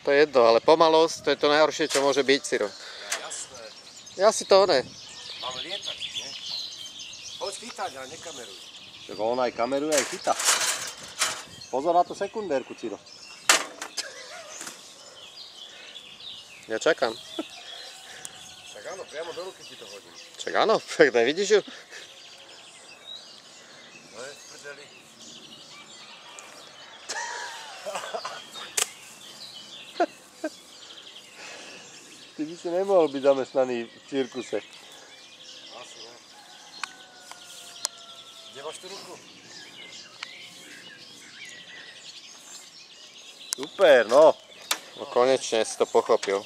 To je jedno, ale pomalosť, to je to najhoršie, čo môže byť, Ciro. Jasné. Ja si to ne. Máme lietať, nie? Poď chytať, ale nekameruj. Tak on aj kameruje, aj chytá. Pozor na tú sekundérku, Ciro. Ja čakám. Tak áno, priamo do ruky ti to hodím. Čak áno, tak nevidíš ju? No je, v prdeli. Ty by si nemohol byť zamestnaný v cirkuse. Asi ne. Kde máš tú ruku? Super, no. No konečne si to pochopil.